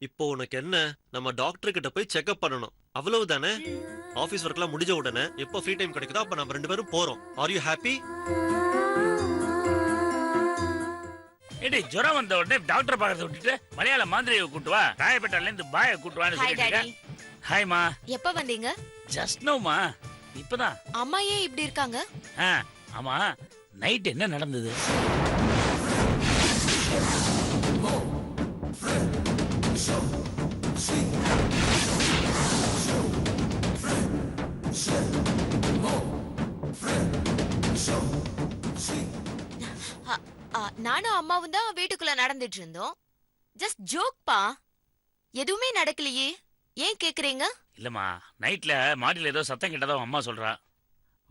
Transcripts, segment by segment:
இப்போ உனக்கு என்ன? நம்ம டாக்டர் கிட்ட போய் செக்அப் பண்ணணும், அவ்வளவுதானே? ஆபீஸ் ஒர்க்லாம் முடிஞ்ச உடனே எப்போ ஃப்ரீ டைம் கிடைக்குதோ அப்ப நம்ம 2 பேரும் போறோம். Are you happy? ஏடி ஜுரம் வந்த உடனே டாக்டர் பார்க்கறத விட்டுட்டு மலையாள மாந்திரியை கூட்டு வா, ராயப்பேட்டால இருந்து பாய கூட்டு வான்னு ஹாய் சொல்லிட்டு டாடி. ஹாய் மா. எப்ப வந்தீங்க? ஜஸ்ட் நோமா, இப்பதான். அம்மா ஏன் இப்படி இருக்காங்க? ஆமா, நைட் என்ன நடந்தது? நானும் அம்மாவும் தான் வீட்டுக்குள்ள நடந்துட்டு இருந்தோம். ஜஸ்ட் ஜோக்பா, எதுவுமே நடக்கலையே. ஏன் கேக்குறீங்க? இல்லம்மா, நைட்ல மாடியில ஏதோ சத்தம் கேட்டதா அம்மா சொல்றா.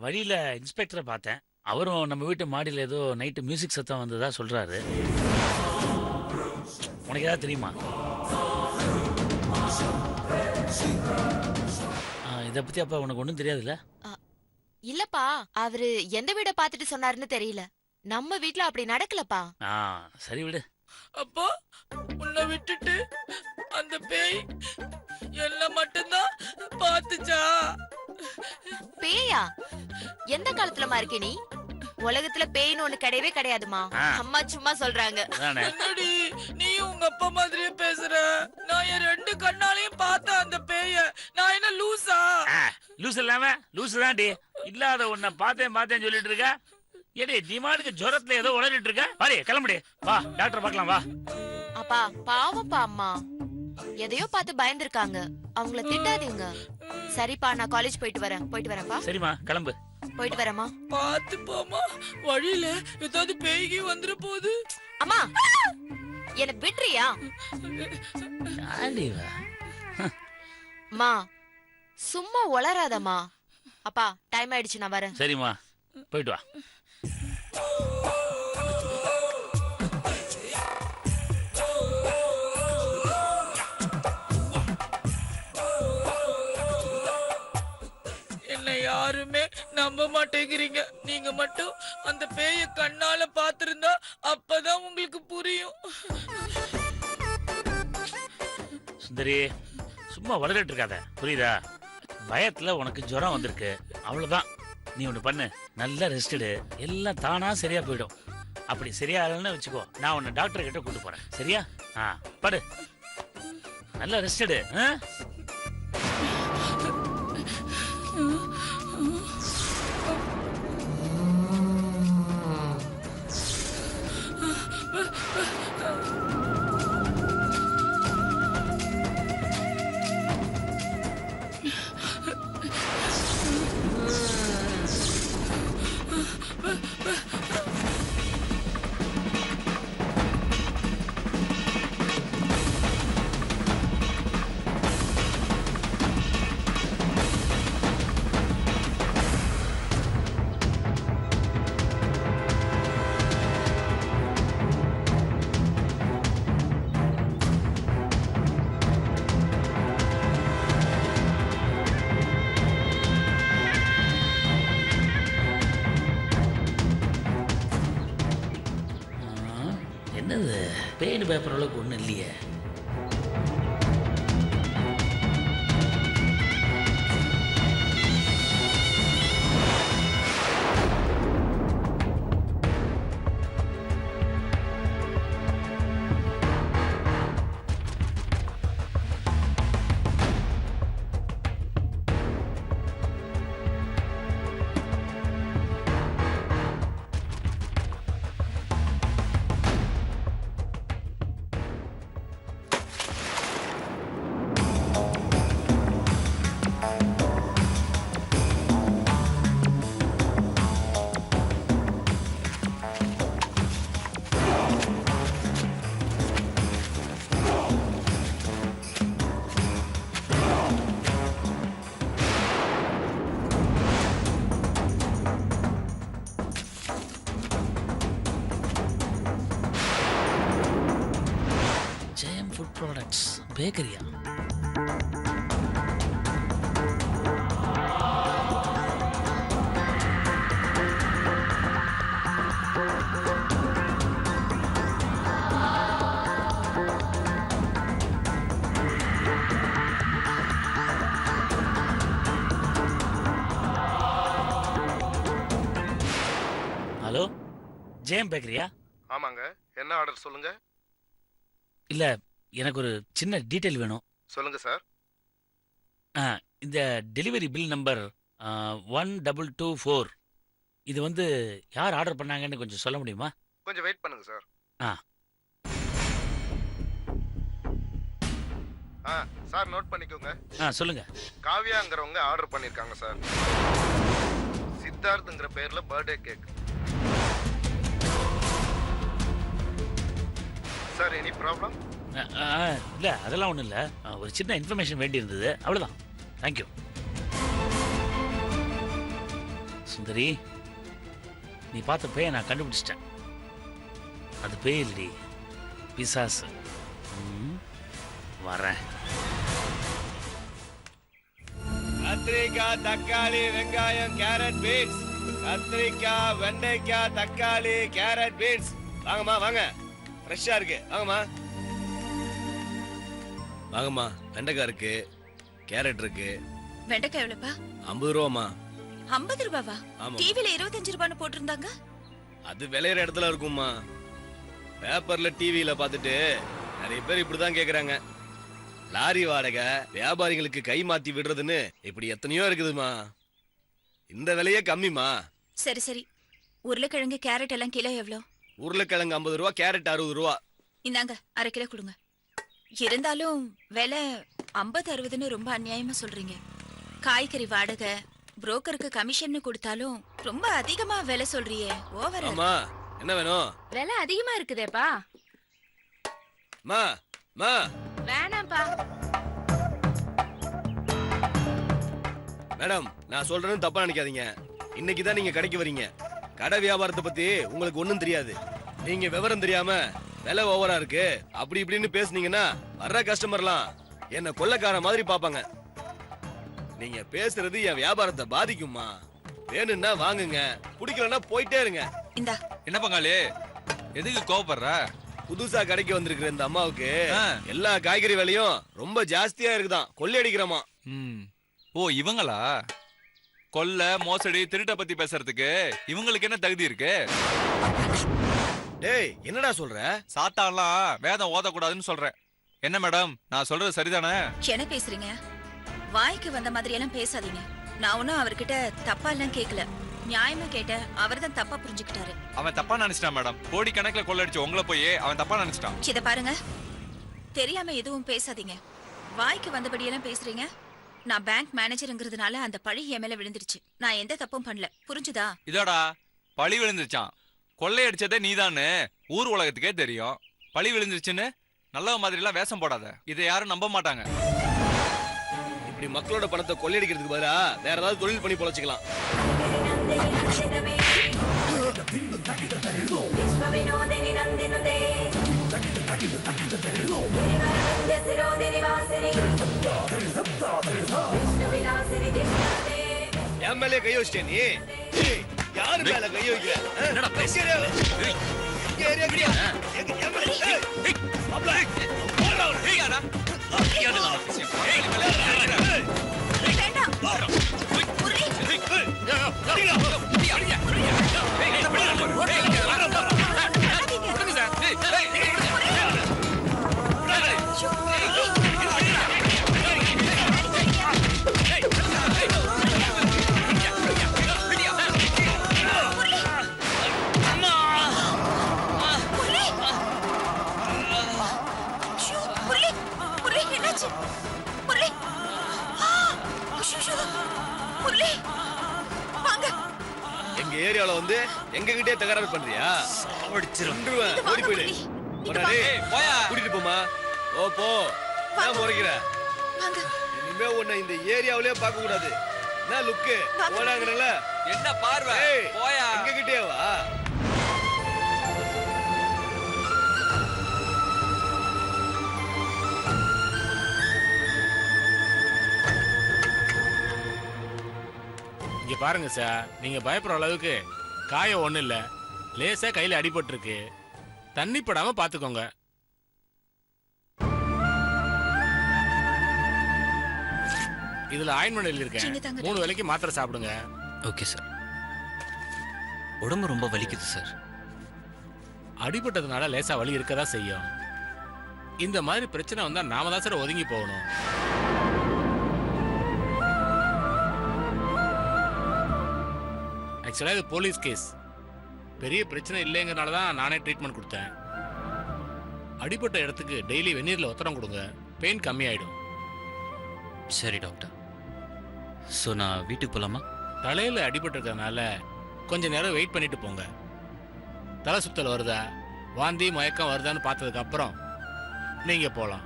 வழியில இன்ஸ்பெக்டரை பார்த்தேன், அவரும் நம்ம வீட்டு மாடியில ஏதோ நைட்டு மியூசிக் சத்தம் வந்ததா சொல்றாரு. உனக்கு ஏதாவது தெரியுமா? இத பத்தி அப்பா உனக்கு ஒண்ணும் தெரியாதுல்ல? இல்லப்பா, அவரு எந்த வீட பாத்துட்டு சொன்னாருன்னு தெரியல. நம்ம வீட்ல அப்படி நடக்கலப்பா. சரி விடு. அப்பா, உன்னை விட்டுட்டு அந்த பேய் என்ன மட்டும்தான் பாத்துச்சா? பேயா? எந்த காலத்துலமா இருக்க நீ? உலகத்துல பேய்னு ஒண்ணு கிடையவே கிடையாதுமா. அம்மா சும்மா சொல்றாங்க. என்னடி நீயும் உங்க அப்பா மாதிரியே பேசுற? நான் என் 2 கண்ணாலையும் பார்த்தேன் அந்த பேய. நான் என்ன லூசா? லூஸ் இல்லாம லூஸ் தான்டி. இல்லாத உன்னை பார்த்தேன் சொல்லிட்டு இருக்க. ஏடி நீ மாட்டுக்கு ஜுரத்துல ஏதோ உளறிட்டு இருக்க. வாடி கிளம்புடி, வா டாக்டர் பார்க்கலாம் வா. அப்பா பாவப்பா, அம்மா எதையோ பார்த்து பயந்துருக்காங்க, அவங்கள திட்டாதீங்க. சரிப்பா, நான் காலேஜ் போயிட்டு வரேன்ப்பா. சரிம்மா கிளம்பு. போயிட்டு வரேம்மா. பாத்து போமா, வழியில ஏதாவது பேய்கி வந்துட போகுது. அம்மா என்ன விட்டுறியா? அம்மா சும்மா உளராதம்மா. அப்பா டைம் ஆயிடுச்சு, நான் வரேன். சரிம்மா போயிட்டு வா. என்ன யாருமே நம்ப மாட்டேங்கிறீங்க. நீங்க மட்டும் அந்த பேய கண்ணால பாத்திருந்தா அப்பதான் உங்களுக்கு புரியும். சுந்தரி, சும்மா வளரிட்டு இருக்காத, புரியுதா? பயத்துல உனக்கு ஜுரம் வந்திருக்கு, அவ்வளவுதான். நீ ஒண்ணு பண்ணு, நல்லா ரெஸ்ட் எடு, எல்லாம் தானா சரியா போயிடும். அப்படி சரியாகலன்னு வச்சுக்கோ, நான் உன்னை டாக்டர் கிட்ட கூட்டு போறேன், சரியா? படு, நல்லா ரெஸ்ட் எடு. என்னது பெயின் பேப்பர் அளவுக்கு ஒன்றும் இல்லையே. ஃபுட் ப்ராடக்ட்ஸ் பேக்கரியா? ஜெயம் பேக்கரியா? ஆமாங்க, என்ன ஆர்டர் சொல்லுங்க. இல்ல, எனக்கு ஒரு சின்ன டீட்டெயில் வேணும். சொல்லுங்க சார். இந்த டெலிவரி பில் நம்பர் 1224 இது வந்து யார் ஆர்டர் பண்ணாங்கன்னு கொஞ்சம் சொல்ல முடியுமா? கொஞ்சம் வெயிட் பண்ணுங்க சார். சார் நோட் பண்ணிக்கோங்க. சொல்லுங்க. காவ்யாங்கிறவங்க ஆர்டர் பண்ணிருக்காங்க சார். சித்தார்த்ங்கிற பேர்ல birthday cake. Sir any problem? இல்ல, அதெல்லாம் ஒண்ணும் இல்ல. ஒரு சின்ன இன்ஃபர்மேஷன் வேண்டி இருந்தது, அவ்வளவுதான். தேங்க்யூ. சுந்தரி, நீ பார்த்த பேயை நான் கண்டுபிடிச்சிட்டேன். அது பேய் இல்லடி, பிசாசு. வரேன். கத்திரிக்காய், தக்காளி, வெங்காயம், கேரட், பீன்ஸ். கத்திரிக்காய், வெண்டைக்காய், தக்காளி, கேரட், பீன்ஸ். வாங்கம்மா வாங்க, ஃப்ரெஷ்ஷா இருக்கு. வாங்கம்மா வாங்கம்மா. வெண்டைக்காய் இருக்கு, கேரட் இருக்கு. வெண்டைக்காய் எவ்வளவுப்பா? 50 ரூபாமா. 50 ரூபாவா? ஆமா, டிவில 25 ரூபான்னு போட்டிருந்தாங்க. அது விளையிற இடத்துல இருக்கும்மா. பேப்பர்ல டிவியில பார்த்துட்டு நிறைய பேர் இப்படிதான் கேக்குறாங்க. லாரி வாடகை வியாபாரிகளுக்கு கை மாத்தி விடுறதுன்னு இப்படி எத்தனையோ இருக்குதுமா. இந்த விலையே கம்மிமா. சரி சரி. உருளைக்கிழங்கு, கேரட் எல்லாம் கிலோ எவ்வளோ? உருளைக்கிழங்கு 50 ரூபா, கேரட் 60 ரூபா. இந்தாங்க, 1/2 கிலோ கொடுங்க. இருந்தாலும் விலை 50-60ன்னு ரொம்ப அநியாயமா சொல்றீங்க. காய்கறி வாடகை, புரோக்கருக்கு கமிஷன் கொடுத்தாலும் ரொம்ப அதிகமா விலை சொல்றியே. ஓவர். ஆமா, என்ன வேணும்? விலை அதிகமா இருக்குதேப்பா. மா மா வேணாம்ப்பா. மேடம், நான் சொல்றேன்னு தப்பா நினைக்காதீங்க. இன்னைக்கு தான் நீங்க கடைக்கு வரீங்க. கடை வியாபாரத்தை பத்தி உங்களுக்கு ஒண்ணும் தெரியாது. நீங்க விவரம் தெரியாம விலை ஓவரா இருக்கு அப்படி இப்படின்னு பேசுனீங்கன்னா வர்ற கஸ்டமர்லாம் என்ன கொள்ளைக்கார மாதிரி பாப்பாங்க. நீங்க பேசுறது என் வியாபாரத்தை பாதிக்குமா. வேணும்னா வாங்குங்க, பிடிக்கலன்னா போயிட்டே இருங்க. இந்தா. என்ன பங்காளி, எதுக்கு கோவப்படுற? புதுசா கடைக்கு வந்திருக்கிற இந்த அம்மாவுக்கு எல்லா காய்கறி விலையும் ரொம்ப ஜாஸ்தியா இருக்குதான். கொள்ளையடிக்கிறமா. ஓ, இவங்களா? கொல்ல, மோசடி, திருட்ட பத்தி பேசுறதுக்கு இவங்களுக்கு என்ன தகுதி இருக்கு? டேய், என்னடா சொல்ற? சாத்தான்லாம் வேதம் ஓதக்கூடாதுன்னு சொல்றேன். என்ன மேடம், நான் சொல்றது சரிதானே? என்ன பேசுறீங்க? வாய்க்கு வந்த மாதிரி எல்லாம் பேசாதீங்க. நான் ஒன்னும் அவர்கிட்ட தப்பா எல்லாம் கேட்கல. நியாயமா கேட்ட. அவர் தான் தப்பா புரிஞ்சுக்கிட்டாரு. அவன் தப்பா நினைச்சிட்டான் மேடம். கோடி கணக்குல கொள்ளடிச்சு உங்களை போய் அவன் தப்பா நினைச்சிட்டான். இத பாருங்க, தெரியாம எதுவும் பேசாதீங்க. வாய்க்கு வந்தபடியெல்லாம் பேசுறீங்க. நான் பேங்க் மேனேஜர்ங்கிறதுனால அந்த பழி என் மேல விழுந்துருச்சு. நான் எந்த தப்பும் பண்ணல, புரிஞ்சுதா? இதோடா பழி விழுந்துருச்சான். கொள்ளையடிச்சதே நீதான்னு ஊர் உலகத்துக்கே தெரியும். பழி விழுந்துருச்சுன்னு நல்ல மாதிரி எல்லாம் வேஷம் போடாத. இதை யாரும் நம்ப மாட்டாங்க. இப்படி மக்களோட பணத்தை கொள்ளையடிக்கிறதுக்கு பதிலா வேற ஏதாவது தொழில் பண்ணி பொழைச்சிக்கலாம். என் மேலே கை வச்சிட்டே நீ? யாரு மேல கை வைக்கிற? எங்க ஏரியால வந்து எங்க கிட்டே தகராறு பண்றியா? ஓடி போயிடு. கூட்டிட்டு போமா. ஓ போ. நான் முறைக்கிற. இனிமே உன்னை இந்த ஏரியாவிலே பார்க்க கூடாது. என்ன லுக்கு ஓடாங்கறல? என்ன பார்வை? போயா. எங்க கிட்டே வா. இங்க பாருங்க சார், நீங்க பயப்படுற அளவுக்கு காயம் ஒண்ணு இல்ல. லேசா கையில அடிபட்டிருக்கு. தண்ணி படாம பாத்துக்கோங்க. இதுல ஆயின்மெண்ட் எழுதிருக்கேன். 3 வேளைக்கு மாத்திரை சாப்பிடுங்க. Okay sir. உடம்பு ரொம்ப வலிக்குது சார். அடிபட்டதுனால லேசா வலி இருக்கதான் செய்யும். இந்த மாதிரி பிரச்சனை வந்தா நாம தான் சார் ஒதுங்கி போகணும். ஆக்சுவலா இது போலீஸ் கேஸ். பெரிய பிரச்சனை இல்லைங்கிறனால தான் நானே ட்ரீட்மெண்ட் கொடுத்தேன். அடிபட்ட இடத்துக்கு டெய்லி வெந்நீரில் ஒத்தடம் கொடுங்க, பெயின் கம்மியாயிடும். சரி டாக்டர். ஸோ நான் வீட்டுக்கு போகலாமா? தலையில் அடிபட்டிருக்கறனால கொஞ்ச நேரம் வெயிட் பண்ணிட்டு போங்க. தலை சுத்தல் வருதா, வாந்தி மயக்கம் வருதான்னு பார்த்ததுக்கு அப்புறம் நீங்கள் போகலாம்.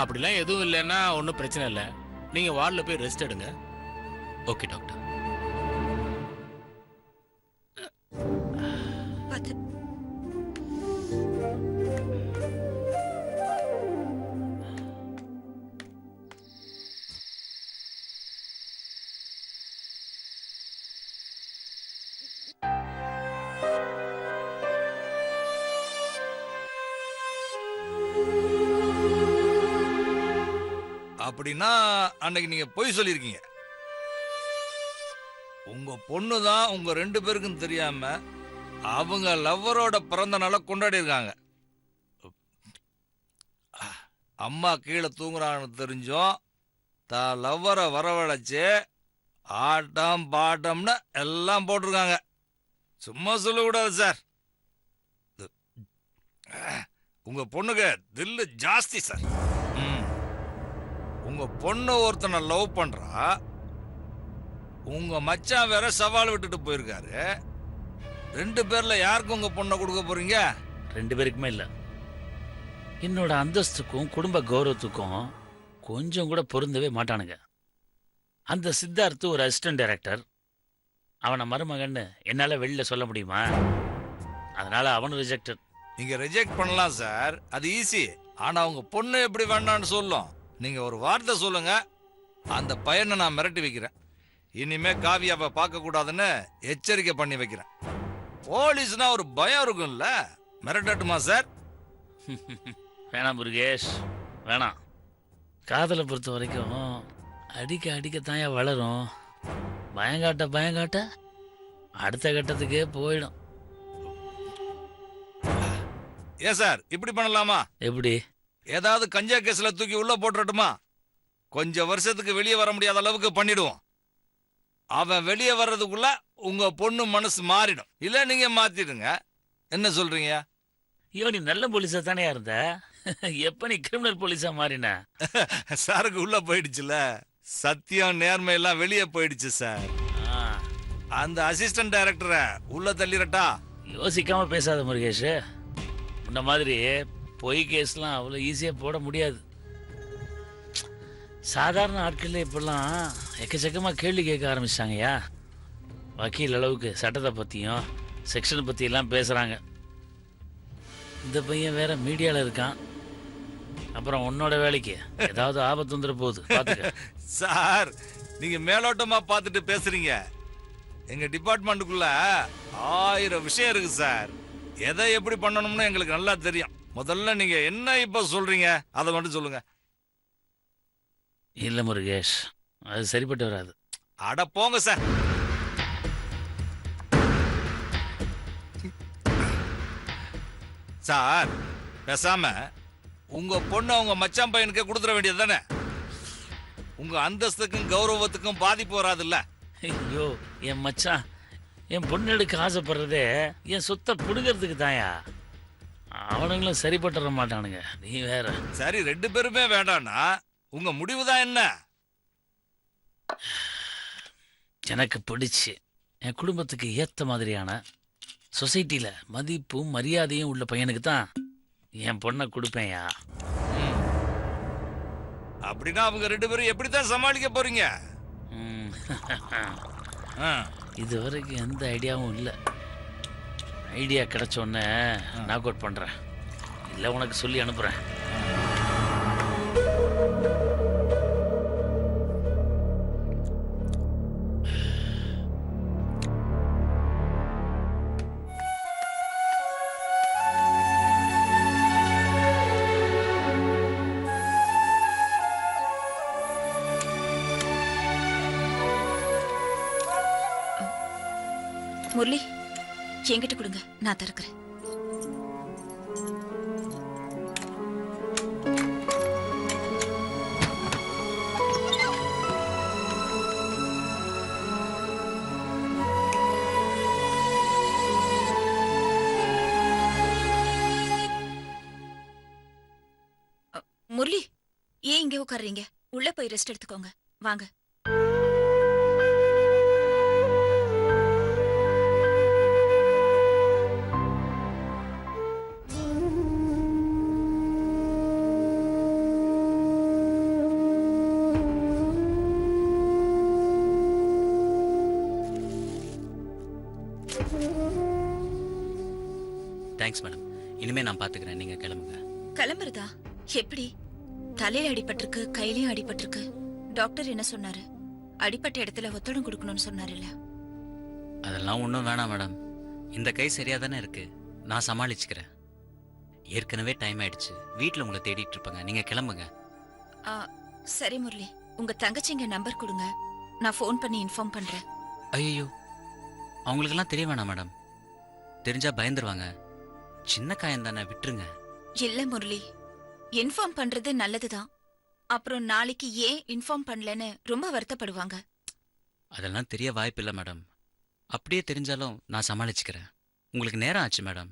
அப்படிலாம் எதுவும் இல்லைன்னா ஒன்றும் பிரச்சனை இல்லை. நீங்கள் வார்டில் போய் ரெஸ்ட் எடுங்க. Okay doctor. பார்த்து. அப்படின்னா அன்னைக்கு நீங்க பொய் சொல்லியிருக்கீங்க. உங்க பொண்ணு தான் உங்க 2 பேருக்கும் தெரியாம அவங்க லவ்வரோட பிறந்த நாளை கொண்டாடி இருக்காங்க. அம்மா கீழே தூங்குறான்னு தெரிஞ்சும் தான் லவ்வரை வரவழைச்சு ஆட்டம் பாட்டம்னு எல்லாம் போட்டிருக்காங்க. சும்மா சொல்லக்கூடாது சார். உங்க பொண்ணுக்கு தில்லு ஜாஸ்தி சார். உங்க பொண்ணு ஒருத்தனை லவ் பண்றா, உங்க மச்சான் வேற சவால் விட்டுட்டு போயிருக்காரு. 2 பேர்ல யாருக்கு உங்க பொண்ணை கொடுக்க போறீங்க? 2 பேருக்குமே இல்ல. என்னோட அந்தஸ்துக்கும் குடும்ப கௌரவத்துக்கும் கொஞ்சம் கூட பொருந்தவே மாட்டானுங்க. அந்த சித்தார்த்து ஒரு அசிஸ்டன்ட் டைரக்டர். அவனை மருமகன்னு என்னால வெளியில சொல்ல முடியுமா? அதனால அவனும் ரிஜெக்டட். நீங்க ரிஜெக்ட் பண்ணலாம் சார், அது ஈஸி. ஆனா உங்க பொண்ணு எப்படி வேண்டான்னு சொல்லும். நீங்க ஒரு வார்த்தை சொல்லுங்க, அந்த பையனை நான் மிரட்டி வைக்கிறேன். இனிமே காவியாவை பார்க்க கூடாதுன்னு எச்சரிக்கை பண்ணி வைக்கிறேன். போலீஸ்னா ஒரு பயம் இருக்கும்ல, மிரட்டட்டுமா சார்? வேணாம் முருகேஷ், வேணாம். காதலை பொறுத்த வரைக்கும் அடிக்க அடிக்கத்தாயா வளரும். பயங்காட்ட பயங்காட்ட அடுத்த கட்டத்துக்கே போயிடும். ஏன் சார் இப்படி பண்ணலாமா? எப்படி? ஏதாவது கஞ்சா கேஸ்ல தூக்கி உள்ள போட்டுறட்டுமா? கொஞ்சம் வருஷத்துக்கு வெளியே வர முடியாத அளவுக்கு பண்ணிடுவோம். அவன் வெளியே வர்றதுக்குள்ள உங்க பொண்ணு மனசு மாறிடும். இல்ல நீங்க மாத்திடுங்க. என்ன சொல்றீங்க? ஐயோ, நீ நல்ல போலீஸா தானே இருந்த, எப்ப நீ கிரிமினல் போலீஸா மாறின? சாருக்கு உள்ள போயிடுச்சுல, சத்தியம் நேர்மை எல்லாம் வெளியே போயிடுச்சு சார். அந்த அசிஸ்டன்ட் டைரக்டரை உள்ள தள்ளிரட்டா? யோசிக்காம பேசாத முருகேஷ். முன்ன மாதிரி பொய் கேஸ்லாம் அவ்வளோ ஈஸியாக போட முடியாது. சாதாரண ஆட்கள் இப்பெல்லாம் எக்கச்சக்கமாக கேள்வி கேட்க ஆரம்பிச்சிட்டாங்கய்யா. வக்கீல் அளவுக்கு சட்டத்தை பற்றியும் செக்ஷனை பற்றியெல்லாம் பேசுகிறாங்க. இந்த பையன் வேற மீடியாவில் இருக்கான். அப்புறம் உன்னோட வேலைக்கு ஏதாவது ஆபத்து வந்துட போகுது, பார்த்துக்க. சார் நீங்க மேலோட்டமா பார்த்துட்டு பேசுறீங்க. எங்க டிபார்ட்மெண்ட்டுக்குள்ள 1000 விஷயம் இருக்கு சார். எதை எப்படி பண்ணணும்னு எங்களுக்கு நல்லா தெரியும். முதல்ல நீங்க என்ன இப்ப சொல்றீங்க அதை மட்டும் சொல்லுங்க. இல்லை முருகேஷ், அது சரிப்பட்டு வராது. அட போங்க சார். சார் பேசாம உங்க பொண்ணு உங்க மச்சான் பையனுக்கு கொடுத்துட வேண்டியது தானே? உங்க அந்தஸ்துக்கும் கௌரவத்துக்கும் பாதிப்பு வராதுல்ல? ஐயோ, என் மச்சான் என் பொண்ணு எடுக்க ஆசைப்படுறதே என் சொத்தை புடுங்கிறதுக்கு தாயா. அவனுங்களும் சரிப்பட்டுற மாட்டானுங்க, நீ வேற. சரி, 2 பேருமே வேண்டாம்னா உங்க முடிவு தான் என்ன? எனக்கு பிடிச்சு என் குடும்பத்துக்கு ஏத்த மாதிரியான சொசைட்டில மதிப்பும் மரியாதையும் உள்ள பையனுக்கு தான் என் பொண்ணை கொடுப்பேன்யா. அப்படின்னா அவங்க 2 பேரும் எப்படித்தான் சமாளிக்க போறீங்க? இது வரைக்கும் எந்த ஐடியாவும் இல்லை. ஐடியா கிடைச்சோன்னே நாக் அவுட் பண்றேன், இல்லை உனக்கு சொல்லி அனுப்புறேன். முரளி, என்கிட்ட கொடுங்க, நான் திறக்கிறேன். முரளி, ஏன் இங்கே உட்கார்றீங்க? உள்ள போய் ரெஸ்ட் எடுத்துக்கோங்க. வாங்க. Thanks madam. இனிமே நான் பாத்துக்கிறேன், நீங்க கிளம்புங்க. கிளம்புறதா? எப்படி? தலையில அடிபட்டிருக்கு, கையிலயும் அடிபட்டிருக்கு. டாக்டர் என்ன சொன்னாரு? அடிபட்ட இடத்துல ஒத்தடம் கொடுக்கணும்னு சொன்னாருல்ல? அதெல்லாம் ஒன்றும் வேணாம் மேடம். இந்த கை சரியா தானே இருக்கு, நான் சமாளிச்சுக்கிறேன். ஏற்கனவே டைம் ஆயிடுச்சு, வீட்டில் உங்களை தேடிட்டு இருப்பாங்க. நீங்க கிளம்புங்க. சரி முரளி, உங்க தங்கச்சிங்க நம்பர் கொடுங்க, நான் ஃபோன் பண்ணி இன்ஃபார்ம் பண்றேன். ஐயோ, அவங்களுக்கெல்லாம் தெரிய வேணாம் மேடம். தெரிஞ்சா பயந்துருவாங்க. சின்ன காயம் தானே, விட்டுருங்க. இல்ல முரளி, இன்ஃபார்ம் பண்றது நல்லதுதான். அப்புறம் நாளைக்கு ஏன் இன்ஃபார்ம் பண்ணலன்னு ரொம்ப வருத்தப்படுவாங்க. அதெல்லாம் தெரிய வாய்ப்பு இல்லை மேடம். அப்படியே தெரிஞ்சாலும் நான் சமாளிச்சுக்கிறேன். உங்களுக்கு நேரம் ஆச்சு மேடம்.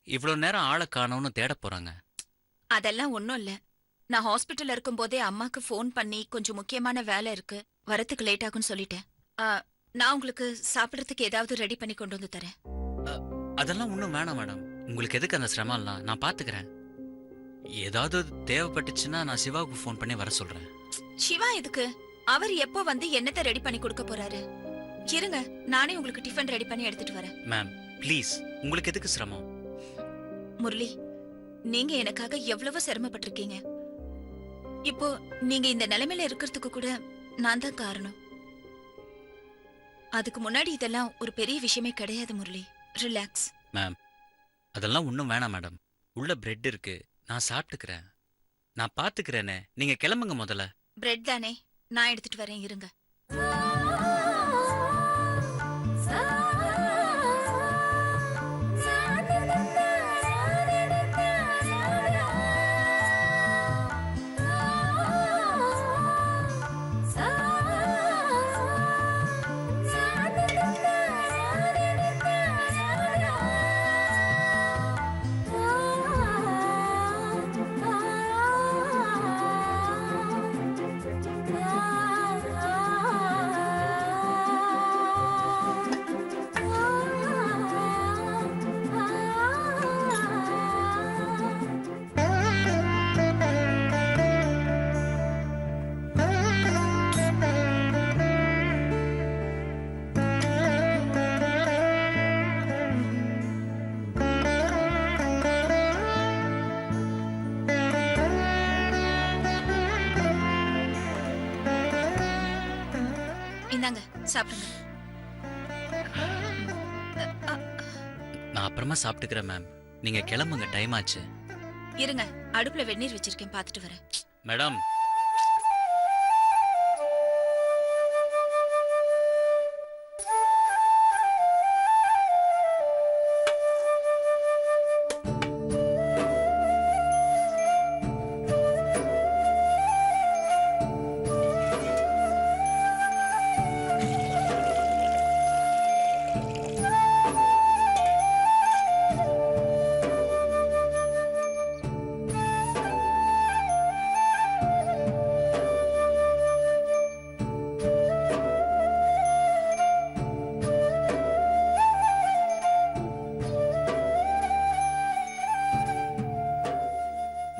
இவ்வளோ நேரம் ஆளை காணோன்னு தேட போறாங்க. அதெல்லாம் ஒன்றும் இல்லை. நான் ஹாஸ்பிட்டல்ல இருக்கும் போதே அம்மாக்கு ஃபோன் பண்ணி கொஞ்சம் முக்கியமான வேலை இருக்கு, வரத்துக்கு லேட் ஆகும்னு சொல்லிட்டேன். நான் உங்களுக்கு சாப்பிட்றதுக்கு ஏதாவது ரெடி பண்ணி கொண்டு வந்து தரேன். அதெல்லாம் ஒன்றும் வேணாம் மேடம். உங்களுக்கு எதுக்கு அந்த சிரமம்லாம்? நான் பார்த்துக்கிறேன். ஏதாவது தேவைப்பட்டுச்சுன்னா நான் சிவாவுக்கு ஃபோன் பண்ணி வர சொல்றேன். சிவா எதுக்கு? அவர் எப்போ வந்து என்னத்தை ரெடி பண்ணி கொடுக்க போறாரு? இருங்க, நானே உங்களுக்கு டிஃபன் ரெடி பண்ணி எடுத்துட்டு வரேன். மேம் ப்ளீஸ், உங்களுக்கு எதுக்கு சிரமம்? முரளி, நீங்க எனக்காக எவ்வளவு சிரமப்பட்டிருக்கீங்க. இப்போ நீங்க இந்த நிலைமையில இருக்கிறதுக்கு கூட நான் தான் காரணம். அதுக்கு முன்னாடி இதெல்லாம் ஒரு பெரிய விஷயமே கிடையாது முரளி. ரிலாக்ஸ். மேம் அதெல்லாம் ஒன்றும் வேணாம் மேடம். உள்ள பிரெட் இருக்கு, நான் சாப்பிட்டுக்கிறேன். நான் பார்த்துக்கிறேனே, நீங்க கிளம்புங்க முதல்ல. பிரெட் தானே, நான் எடுத்துட்டு வரேன், இருங்க. இந்தாங்க, சாப்பிடுங்க. நான் அப்புறமா சாப்பிட்டுக்கிறேன் மேம். நீங்க கிளம்புங்க, டைம் ஆச்சு. இருங்க, அடுப்புல வெந்நீர் வச்சிருக்கேன், பார்த்துட்டு வரேன். மேடம்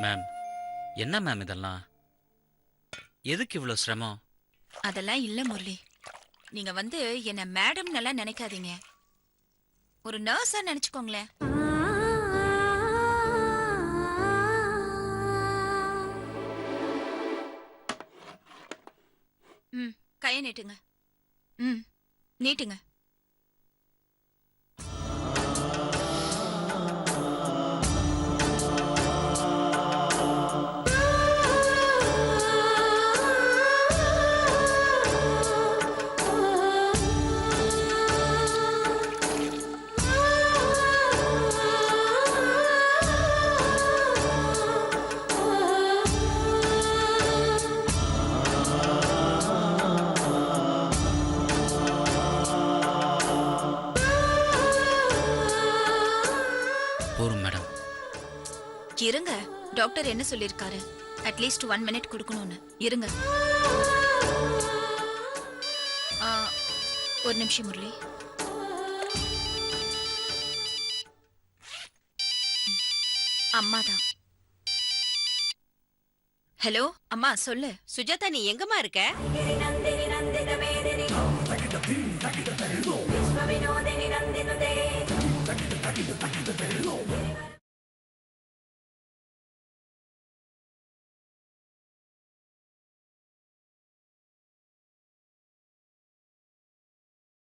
மேம், என்ன மேம் இதெல்லாம்? எதுக்கு இவ்வளோ சிரமம்? அதெல்லாம் இல்ல முரளி, நீங்க வந்து என்ன மேடம் நல்லா நினைக்காதீங்க, ஒரு நர்ஸா நினைச்சுக்கோங்களேன். கையை நீட்டுங்க. நீட்டுங்க. போரும் மேடம். இருங்க, டாக்டர் என்ன சொல்லிருக்காரு? அட்லீஸ்ட் 1 மினிட் கொடுக்கணும்னு. இருங்க. ஒரு நிமிஷம் முரளி. அம்மா தான். ஹலோ அம்மா சொல்லு. சுஜாதா, நீ எங்கம்மா இருக்க?